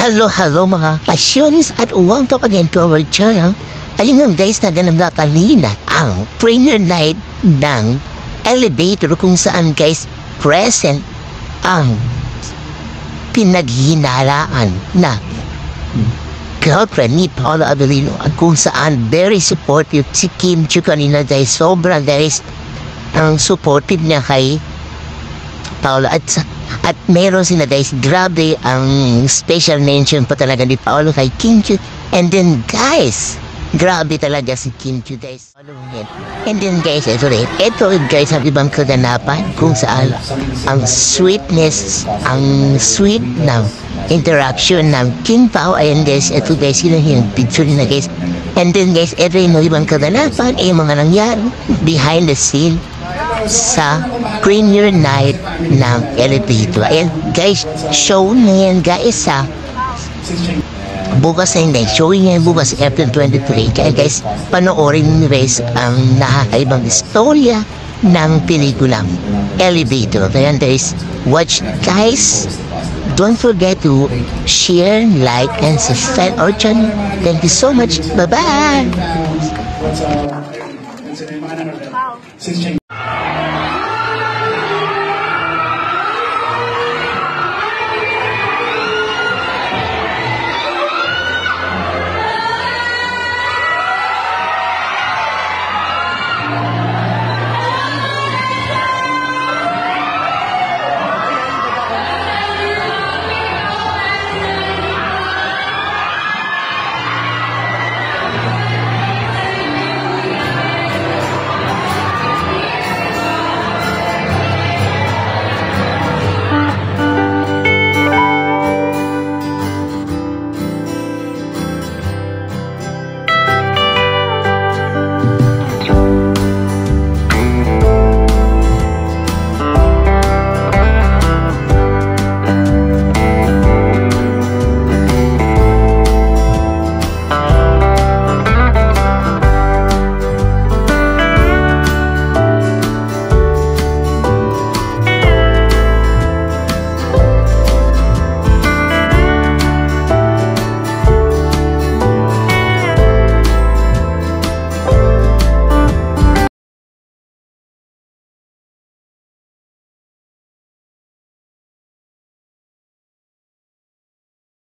Hello mga pasyonis at welcome again to our channel. Ayun nga guys, naganap na kanina ang premiere night ng Elevator kung saan guys present ang pinaghinalaan na girlfriend ni Paula Avellino at kung saan very supportive si Kim Chiu kanina guys. Sobrang guys ang supportive niya kay Paula at meron sila guys, grabe ang special mention pa talaga ni Paolo kay Kim Chiu. And then guys, grabe talaga si Kim Chiu guys. And then guys, ito guys ang ibang kaganapan kung saan ang sweetness, ang sweet ng interaction ng King Pao. Ayan guys, ito guys, yun yung picture na guys. And then guys, ito yung ibang kaganapan ay mga nangyari behind the scene sa premiere night ng Elevator. Ayan guys, show na yan guys bukas na yun, showing yan bukas April 23. Kaya guys, panoorin nyo guys ang nakakaibang istorya ng pelikulang Elevator. Kaya guys, watch guys. Don't forget to share, like, and subscribe our channel. Thank you so much. Bye-bye.